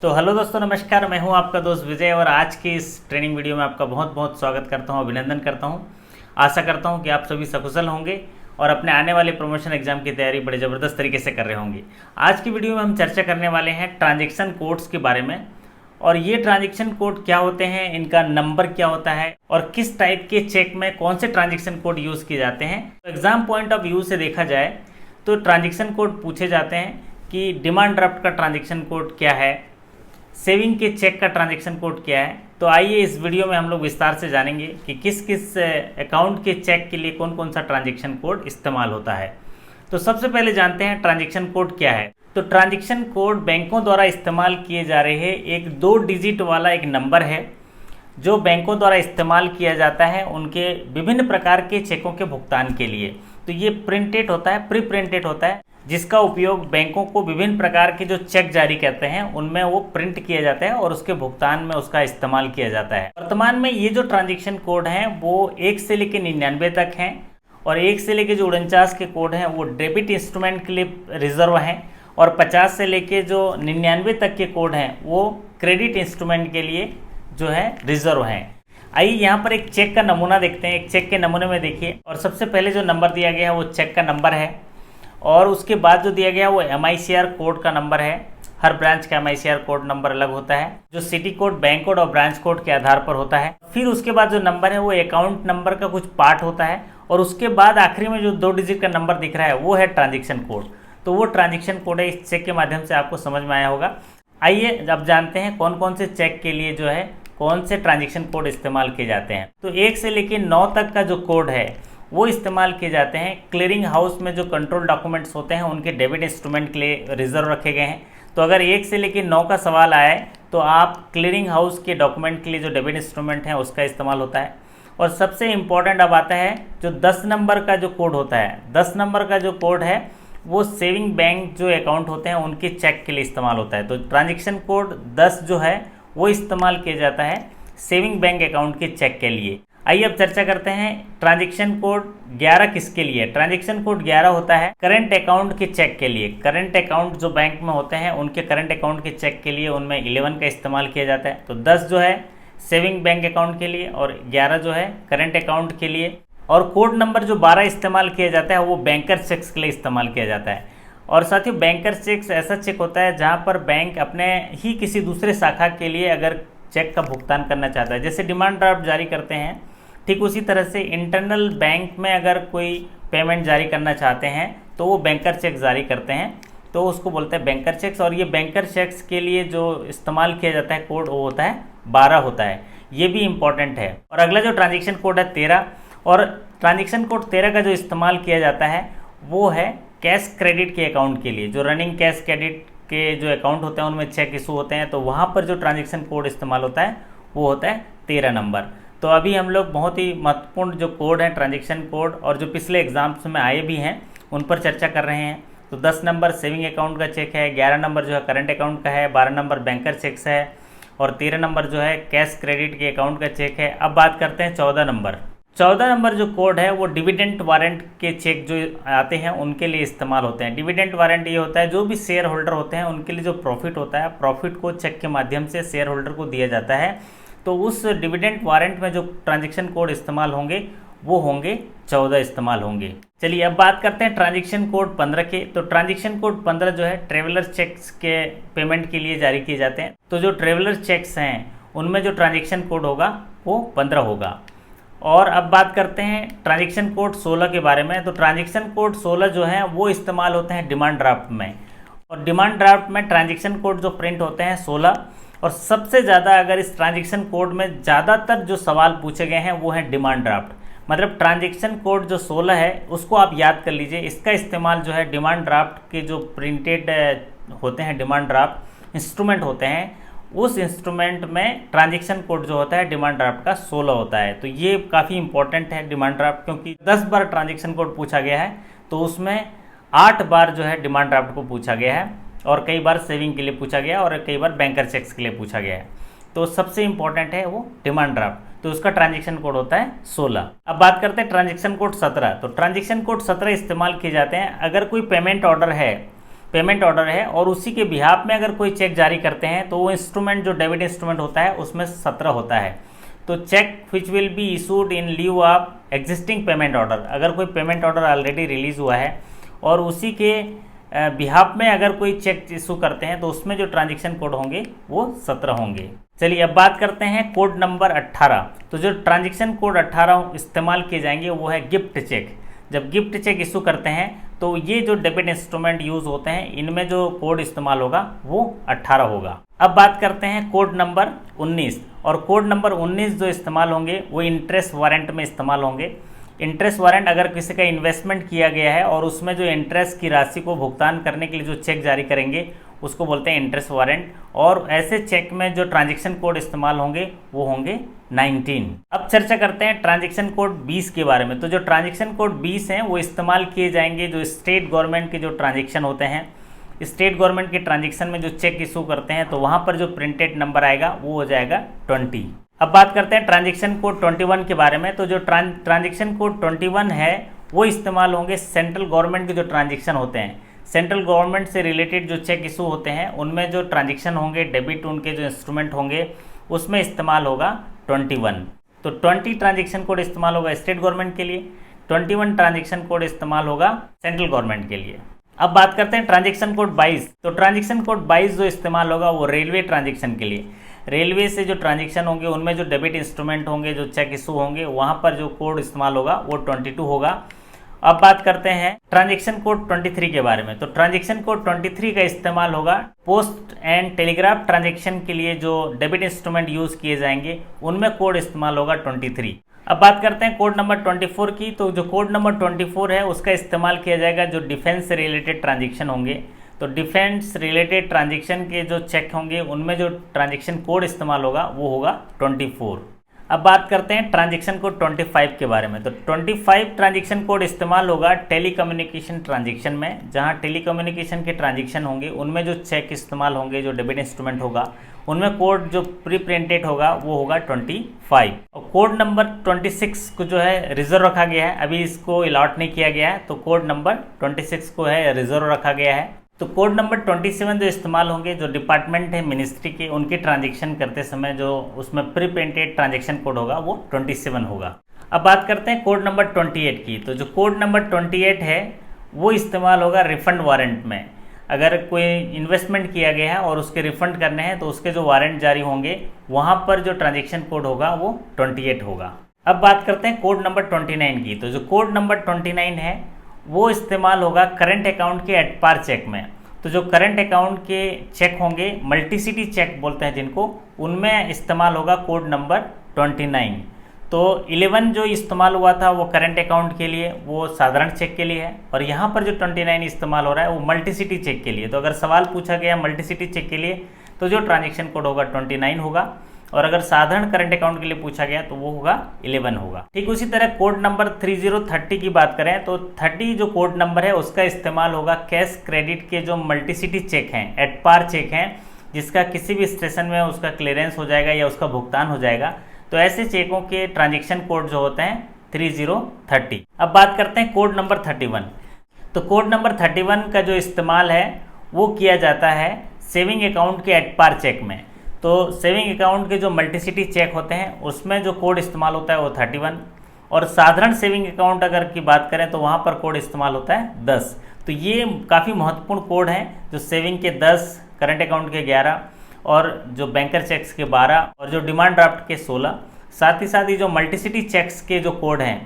तो हेलो दोस्तों, नमस्कार। मैं हूं आपका दोस्त विजय और आज की इस ट्रेनिंग वीडियो में आपका बहुत बहुत स्वागत करता हूं, अभिनंदन करता हूं। आशा करता हूं कि आप सभी सकुशल होंगे और अपने आने वाले प्रमोशन एग्जाम की तैयारी बड़े ज़बरदस्त तरीके से कर रहे होंगे। आज की वीडियो में हम चर्चा करने वाले हैं ट्रांजेक्शन कोड्स के बारे में, और ये ट्रांजेक्शन कोड क्या होते हैं, इनका नंबर क्या होता है और किस टाइप के चेक में कौन से ट्रांजेक्शन कोड यूज़ किए जाते हैं। तो एग्जाम पॉइंट ऑफ व्यू से देखा जाए तो ट्रांजेक्शन कोड पूछे जाते हैं कि डिमांड ड्राफ्ट का ट्रांजेक्शन कोड क्या है, सेविंग के चेक का ट्रांजैक्शन कोड क्या है। तो आइए इस वीडियो में हम लोग विस्तार से जानेंगे कि किस किस अकाउंट के चेक के लिए कौन कौन सा ट्रांजैक्शन कोड इस्तेमाल होता है। तो सबसे पहले जानते हैं ट्रांजैक्शन कोड क्या है। तो ट्रांजैक्शन कोड बैंकों द्वारा इस्तेमाल किए जा रहे एक 2 डिजिट वाला एक नंबर है जो बैंकों द्वारा इस्तेमाल किया जाता है उनके विभिन्न प्रकार के चेकों के भुगतान के लिए। तो ये प्रिंटेड होता है, प्री प्रिंटेड होता है, जिसका उपयोग बैंकों को विभिन्न प्रकार के जो चेक जारी करते हैं उनमें वो प्रिंट किया जाता है और उसके भुगतान में उसका इस्तेमाल किया जाता है। वर्तमान में ये जो ट्रांजैक्शन कोड हैं वो 1 से लेकर 99 तक हैं, और 1 से लेकर जो 49 के कोड हैं वो डेबिट इंस्ट्रूमेंट के लिए रिजर्व हैं, और 50 से लेकर जो 99 तक के कोड हैं वो क्रेडिट इंस्ट्रूमेंट के लिए जो है रिजर्व हैं। आइए यहाँ पर एक चेक का नमूना देखते हैं। एक चेक के नमूने में देखिए, और सबसे पहले जो नंबर दिया गया है वो चेक का नंबर है, और उसके बाद जो दिया गया वो MICR कोड का नंबर है। हर ब्रांच का MICR कोड नंबर अलग होता है, जो सिटी कोड, बैंक कोड और ब्रांच कोड के आधार पर होता है। फिर उसके बाद जो नंबर है वो अकाउंट नंबर का कुछ पार्ट होता है, और उसके बाद आखिरी में जो 2 डिजिट का नंबर दिख रहा है वो है ट्रांजैक्शन कोड। तो वो ट्रांजैक्शन कोड है। इस चेक के माध्यम से आपको समझ में आया होगा। आइए अब जानते हैं कौन कौन से चेक के लिए जो है कौन से ट्रांजैक्शन कोड इस्तेमाल किए जाते हैं। तो 1 से लेकर 9 तक का जो कोड है वो इस्तेमाल किए जाते हैं क्लियरिंग हाउस में जो कंट्रोल डॉक्यूमेंट्स होते हैं उनके डेबिट इंस्ट्रूमेंट के लिए रिजर्व रखे गए हैं। तो अगर 1 से लेकर 9 का सवाल आए तो आप क्लियरिंग हाउस के डॉक्यूमेंट के लिए जो डेबिट इंस्ट्रूमेंट है उसका इस्तेमाल होता है। और सबसे इम्पॉर्टेंट अब आता है जो 10 नंबर का जो कोड होता है। 10 नंबर का जो कोड है वो सेविंग बैंक जो अकाउंट होते हैं उनके चेक के लिए इस्तेमाल होता है। तो ट्रांजेक्शन कोड 10 जो है वो इस्तेमाल किया जाता है सेविंग बैंक अकाउंट के चेक के लिए। आइए अब चर्चा करते हैं ट्रांजैक्शन कोड 11 किसके लिए। ट्रांजैक्शन कोड 11 होता है करंट अकाउंट के चेक के लिए। करंट अकाउंट जो बैंक में होते हैं उनके करंट अकाउंट के चेक के लिए उनमें 11 का इस्तेमाल किया जाता है। तो 10 जो है सेविंग बैंक अकाउंट के लिए और 11 जो है करंट अकाउंट के लिए। और कोड नंबर जो 12 इस्तेमाल किया जाता है वो बैंकर चेक्स के लिए इस्तेमाल किया जाता है। और साथ ही बैंकर चेक्स ऐसा चेक होता है जहाँ पर बैंक अपने ही किसी दूसरे शाखा के लिए अगर चेक का भुगतान करना चाहता है, जैसे डिमांड ड्राफ्ट जारी करते हैं, ठीक उसी तरह से इंटरनल बैंक में अगर कोई पेमेंट जारी करना चाहते हैं तो वो बैंकर चेक जारी करते हैं, तो उसको बोलते हैं बैंकर चेक्स। और ये बैंकर चेक्स के लिए जो इस्तेमाल किया जाता है कोड वो होता है 12 होता है। ये भी इम्पॉर्टेंट है। और अगला जो ट्रांजैक्शन कोड है 13, और ट्रांजैक्शन कोड 13 का जो इस्तेमाल किया जाता है वो है कैश क्रेडिट के अकाउंट के लिए। जो रनिंग कैश क्रेडिट के जो अकाउंट होते हैं उनमें चेक इशू होते हैं, तो वहाँ पर जो ट्रांजैक्शन कोड इस्तेमाल होता है वो होता है 13 नंबर। तो अभी हम लोग बहुत ही महत्वपूर्ण जो कोड हैं ट्रांजैक्शन कोड और जो पिछले एग्जाम्स में आए भी हैं उन पर चर्चा कर रहे हैं। तो 10 नंबर सेविंग अकाउंट का चेक है, 11 नंबर जो है करंट अकाउंट का है, 12 नंबर बैंकर चेक्स है, और 13 नंबर जो है कैश क्रेडिट के अकाउंट का चेक है। अब बात करते हैं 14 नंबर। 14 नंबर जो कोड है वो डिविडेंड वारंट के चेक जो आते हैं उनके लिए इस्तेमाल होते हैं। डिविडेंड वारंट ये होता है जो भी शेयर होल्डर होते हैं उनके लिए जो प्रॉफिट होता है, प्रॉफिट को चेक के माध्यम से शेयर होल्डर को दिया जाता है। तो उस डिविडेंड वारंट में जो ट्रांजैक्शन कोड इस्तेमाल होंगे वो होंगे 14 इस्तेमाल होंगे। चलिए अब बात करते हैं ट्रांजैक्शन कोड 15 के। तो ट्रांजैक्शन कोड 15 जो है ट्रेवलर चेक्स के पेमेंट के लिए जारी किए जाते हैं। तो जो ट्रेवलर चेक्स हैं उनमें जो ट्रांजैक्शन कोड होगा वो 15 होगा। और अब बात करते हैं ट्रांजैक्शन कोड 16 के बारे में। तो ट्रांजैक्शन कोड 16 जो है वो इस्तेमाल होते हैं डिमांड ड्राफ्ट में, और डिमांड ड्राफ्ट में ट्रांजैक्शन कोड जो प्रिंट होते हैं 16। और सबसे ज़्यादा अगर इस ट्रांजैक्शन कोड में ज़्यादातर जो सवाल पूछे गए हैं वो है डिमांड ड्राफ्ट। मतलब ट्रांजैक्शन कोड जो 16 है उसको आप याद कर लीजिए। इसका इस्तेमाल जो है डिमांड ड्राफ्ट के जो प्रिंटेड होते हैं डिमांड ड्राफ्ट इंस्ट्रूमेंट होते हैं उस इंस्ट्रूमेंट में ट्रांजैक्शन कोड जो होता है डिमांड ड्राफ्ट का 16 होता है। तो ये काफ़ी इंपॉर्टेंट है डिमांड ड्राफ्ट, क्योंकि 10 बार ट्रांजैक्शन कोड पूछा गया है तो उसमें 8 बार जो है डिमांड ड्राफ्ट को पूछा गया है, और कई बार सेविंग के लिए पूछा गया और कई बार बैंकर चेक्स के लिए पूछा गया है। तो सबसे इंपॉर्टेंट है वो डिमांड ड्राफ्ट, तो उसका ट्रांजैक्शन कोड होता है 16। अब बात करते हैं ट्रांजैक्शन कोड 17। तो ट्रांजैक्शन कोड 17 इस्तेमाल किए जाते हैं अगर कोई पेमेंट ऑर्डर है पेमेंट ऑर्डर है और उसी के बिहाफ में अगर कोई चेक जारी करते हैं तो वो इंस्ट्रूमेंट जो डेबिट इंस्ट्रूमेंट होता है उसमें 17 होता है। तो check which will be issued in lieu of existing payment order, अगर कोई पेमेंट ऑर्डर ऑलरेडी रिलीज़ हुआ है और उसी के बिहाफ में अगर कोई चेक इशू करते हैं तो उसमें जो ट्रांजेक्शन कोड होंगे वो 17 होंगे। चलिए अब बात करते हैं कोड नंबर 18। तो जो ट्रांजेक्शन कोड 18 इस्तेमाल किए जाएंगे वो है गिफ्ट चेक। जब गिफ्ट चेक इशू करते हैं तो ये जो डेबिट इंस्ट्रूमेंट यूज़ होते हैं इनमें जो कोड इस्तेमाल होगा वो 18 होगा। अब बात करते हैं कोड नंबर 19, और कोड नंबर 19 जो इस्तेमाल होंगे वो इंटरेस्ट वारंट में इस्तेमाल होंगे। इंटरेस्ट वारंट अगर किसी का इन्वेस्टमेंट किया गया है और उसमें जो इंटरेस्ट की राशि को भुगतान करने के लिए जो चेक जारी करेंगे उसको बोलते हैं इंटरेस्ट वारंट, और ऐसे चेक में जो ट्रांजैक्शन कोड इस्तेमाल होंगे वो होंगे 19। अब चर्चा करते हैं ट्रांजैक्शन कोड 20 के बारे में। तो जो ट्रांजैक्शन कोड 20 हैं वो इस्तेमाल किए जाएंगे जो स्टेट गवर्नमेंट के जो ट्रांजैक्शन होते हैं, स्टेट गवर्नमेंट के ट्रांजैक्शन में जो चेक इशू करते हैं तो वहाँ पर जो प्रिंटेड नंबर आएगा वो हो जाएगा 20। अब बात करते हैं ट्रांजैक्शन कोड 21 के बारे में। तो जो ट्रांजैक्शन कोड 21 है वो इस्तेमाल होंगे सेंट्रल गवर्नमेंट के जो ट्रांजैक्शन होते हैं, सेंट्रल गवर्नमेंट से रिलेटेड जो चेक इशू होते हैं उनमें जो ट्रांजैक्शन होंगे, डेबिट उनके जो इंस्ट्रूमेंट होंगे उसमें इस्तेमाल होगा 21। तो 20 ट्रांजैक्शन कोड इस्तेमाल होगा स्टेट गवर्नमेंट के लिए, 21 ट्रांजैक्शन कोड इस्तेमाल होगा सेंट्रल गवर्नमेंट के लिए। अब बात करते हैं ट्रांजैक्शन कोड 22। तो ट्रांजैक्शन कोड 22 जो इस्तेमाल होगा वो रेलवे ट्रांजैक्शन के लिए, रेलवे से जो ट्रांजैक्शन होंगे उनमें जो डेबिट इंस्ट्रूमेंट होंगे, जो चेक इशू होंगे वहाँ पर जो कोड इस्तेमाल होगा वो 22 होगा। अब बात करते हैं ट्रांजैक्शन कोड 23 के बारे में। तो ट्रांजैक्शन कोड 23 का इस्तेमाल होगा पोस्ट एंड टेलीग्राफ ट्रांजैक्शन के लिए, जो डेबिट इंस्ट्रूमेंट यूज़ किए जाएंगे उनमें कोड इस्तेमाल होगा 23। अब बात करते हैं कोड नंबर 24 की। तो जो कोड नंबर 24 है उसका इस्तेमाल किया जाएगा जो डिफेंस से रिलेटेड ट्रांजैक्शन होंगे। तो डिफेंस रिलेटेड ट्रांजैक्शन के जो चेक होंगे उनमें जो ट्रांजैक्शन कोड इस्तेमाल होगा वो होगा 24। अब बात करते हैं ट्रांजैक्शन कोड 25 के बारे में। तो 25 ट्रांजैक्शन कोड इस्तेमाल होगा टेलीकम्युनिकेशन ट्रांजैक्शन में, जहां टेलीकम्युनिकेशन के ट्रांजैक्शन होंगे उनमें जो चेक इस्तेमाल होंगे, जो डेबिट इंस्ट्रूमेंट होगा उनमें कोड जो प्री प्रिंटेड होगा वो होगा 25। और कोड नंबर 26 को जो है रिजर्व रखा गया है, अभी इसको अलॉट नहीं किया गया है, तो कोड नंबर 26 को है रिजर्व रखा गया है। तो कोड नंबर 27 जो इस्तेमाल होंगे, जो डिपार्टमेंट है मिनिस्ट्री के, उनके ट्रांजैक्शन करते समय जो उसमें प्री प्रिंटेड ट्रांजैक्शन कोड होगा वो 27 होगा। अब बात करते हैं कोड नंबर 28 की। तो जो कोड नंबर 28 है वो इस्तेमाल होगा रिफंड वारंट में। अगर कोई इन्वेस्टमेंट किया गया है और उसके रिफंड करने हैं तो उसके जो वारंट जारी होंगे वहाँ पर जो ट्रांजैक्शन कोड होगा वो 28 होगा। अब बात करते हैं कोड नंबर 29 की। तो जो कोड नंबर 29 है वो इस्तेमाल होगा करंट अकाउंट के एट पार चेक में। तो जो करंट अकाउंट के चेक होंगे, मल्टीसिटी चेक बोलते हैं जिनको, उनमें इस्तेमाल होगा कोड नंबर 29। तो 11 जो इस्तेमाल हुआ था वो करंट अकाउंट के लिए, वो साधारण चेक के लिए है, और यहाँ पर जो 29 इस्तेमाल हो रहा है वो मल्टीसिटी चेक के लिए। तो अगर सवाल पूछा गया मल्टीसिटी चेक के लिए तो जो ट्रांजैक्शन कोड होगा 29 होगा, और अगर साधारण करंट अकाउंट के लिए पूछा गया तो वो होगा 11 होगा। ठीक उसी तरह कोड नंबर 3030 की बात करें तो 30 जो कोड नंबर है उसका इस्तेमाल होगा कैश क्रेडिट के जो मल्टीसिटी चेक हैं, एट पार चेक हैं, जिसका किसी भी स्टेशन में उसका क्लियरेंस हो जाएगा या उसका भुगतान हो जाएगा। तो ऐसे चेकों के ट्रांजैक्शन कोड जो होते हैं 3030। अब बात करते हैं कोड नंबर 31। तो कोड नंबर 31 का जो इस्तेमाल है वो किया जाता है सेविंग अकाउंट के एट पार चेक में। तो सेविंग अकाउंट के जो मल्टीसिटी चेक होते हैं उसमें जो कोड इस्तेमाल होता है वो 31, और साधारण सेविंग अकाउंट अगर की बात करें तो वहाँ पर कोड इस्तेमाल होता है 10। तो ये काफ़ी महत्वपूर्ण कोड हैं, जो सेविंग के 10, करंट अकाउंट के 11 और जो बैंकर चेक्स के 12 और जो डिमांड ड्राफ्ट के 16। साथ ही जो मल्टीसिटी चेक्स के जो कोड हैं,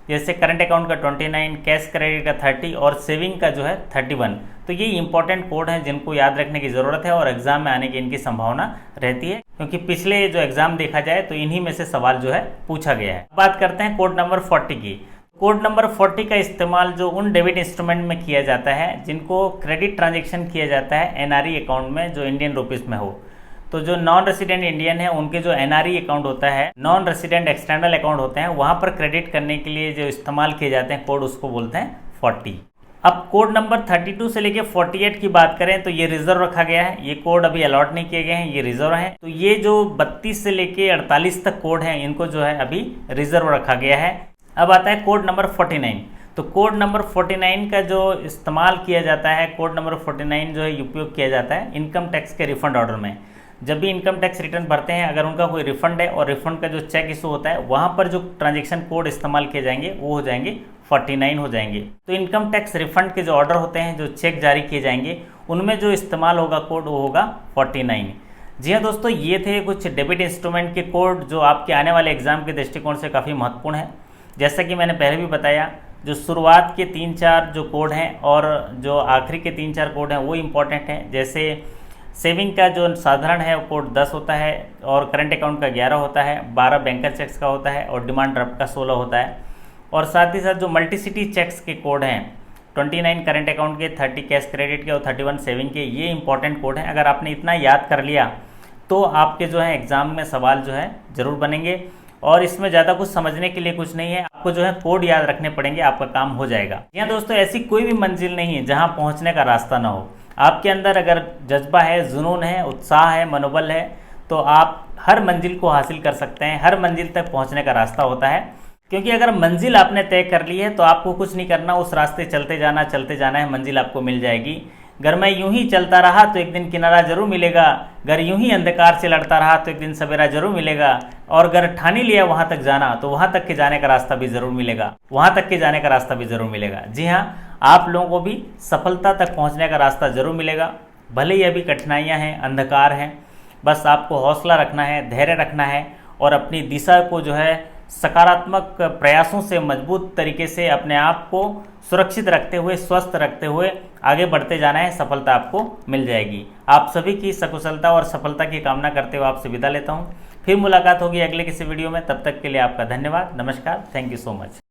जैसे करंट अकाउंट का 29, कैश क्रेडिट का 30 और सेविंग का जो है 31। तो ये इंपॉर्टेंट कोड हैं जिनको याद रखने की ज़रूरत है और एग्जाम में आने की इनकी संभावना रहती है, क्योंकि पिछले जो एग्जाम देखा जाए तो इन्हीं में से सवाल जो है पूछा गया है। बात करते हैं कोड नंबर 40 की। कोड नंबर 40 का इस्तेमाल जो उन डेबिट इंस्ट्रूमेंट में किया जाता है जिनको क्रेडिट ट्रांजेक्शन किया जाता है एनआरई अकाउंट में, जो इंडियन रुपीज़ में हो। तो जो नॉन रेसिडेंट इंडियन है उनके जो एनआरई अकाउंट होता है, नॉन रेसिडेंट एक्सटर्नल अकाउंट होते हैं, वहाँ पर क्रेडिट करने के लिए जो इस्तेमाल किए जाते हैं कोड, उसको बोलते हैं 40। अब कोड नंबर 32 से लेके 48 की बात करें तो ये रिजर्व रखा गया है, ये कोड अभी अलॉट नहीं किए गए हैं, ये रिजर्व हैं। तो ये जो 32 से लेके 48 तक कोड हैं इनको जो है अभी रिजर्व रखा गया है। अब आता है कोड नंबर 49। तो कोड नंबर 49 का जो इस्तेमाल किया जाता है, कोड नंबर 49 जो है उपयोग किया जाता है इनकम टैक्स के रिफंड ऑर्डर में। जब भी इनकम टैक्स रिटर्न भरते हैं, अगर उनका कोई रिफंड है और रिफंड का जो चेक इशू होता है, वहाँ पर जो ट्रांजेक्शन कोड इस्तेमाल किए जाएंगे वो हो जाएंगे 49 हो जाएंगे। तो इनकम टैक्स रिफंड के जो ऑर्डर होते हैं, जो चेक जारी किए जाएंगे, उनमें जो इस्तेमाल होगा कोड वो होगा 49। जी हाँ दोस्तों, ये थे कुछ डेबिट इंस्ट्रूमेंट के कोड जो आपके आने वाले एग्जाम के दृष्टिकोण से काफ़ी महत्वपूर्ण है। जैसा कि मैंने पहले भी बताया, जो शुरुआत के 3-4 जो कोड हैं और जो आखिरी के 3-4 कोड हैं वो इम्पॉर्टेंट हैं। जैसे सेविंग का जो साधारण है वो कोड 10 होता है और करंट अकाउंट का 11 होता है, 12 बैंकर चेक्स का होता है और डिमांड ड्राफ्ट का 16 होता है। और साथ ही साथ जो मल्टीसिटी चेक्स के कोड हैं 29 करंट अकाउंट के, 30 कैश क्रेडिट के और 31 सेविंग के, ये इंपॉर्टेंट कोड हैं। अगर आपने इतना याद कर लिया तो आपके जो है एग्ज़ाम में सवाल जो है ज़रूर बनेंगे। और इसमें ज़्यादा कुछ समझने के लिए कुछ नहीं है, आपको जो है कोड याद रखने पड़ेंगे, आपका काम हो जाएगा। यहाँ दोस्तों ऐसी कोई भी मंजिल नहीं है जहाँ पहुँचने का रास्ता ना हो। आपके अंदर अगर जज्बा है, जुनून है, उत्साह है, मनोबल है, तो आप हर मंजिल को हासिल कर सकते हैं। हर मंजिल तक पहुँचने का रास्ता होता है, क्योंकि अगर मंजिल आपने तय कर ली है तो आपको कुछ नहीं करना, उस रास्ते चलते जाना है, मंजिल आपको मिल जाएगी। अगर मैं यूं ही चलता रहा तो एक दिन किनारा जरूर मिलेगा, अगर यूं ही अंधकार से लड़ता रहा तो एक दिन सवेरा जरूर मिलेगा, और अगर ठानी लिया वहां तक जाना तो वहां तक के जाने का रास्ता भी जरूर मिलेगा, वहां तक के जाने का रास्ता भी जरूर मिलेगा। जी हाँ, आप लोगों को भी सफलता तक पहुंचने का रास्ता जरूर मिलेगा। भले ही अभी कठिनाइयां हैं, अंधकार हैं, बस आपको हौसला रखना है, धैर्य रखना है और अपनी दिशा को जो है सकारात्मक प्रयासों से मजबूत तरीके से अपने आप को सुरक्षित रखते हुए, स्वस्थ रखते हुए आगे बढ़ते जाना है। सफलता आपको मिल जाएगी। आप सभी की सकुशलता और सफलता की कामना करते हुए आपसे विदा लेता हूं। फिर मुलाकात होगी अगले किसी वीडियो में। तब तक के लिए आपका धन्यवाद। नमस्कार। Thank you so much.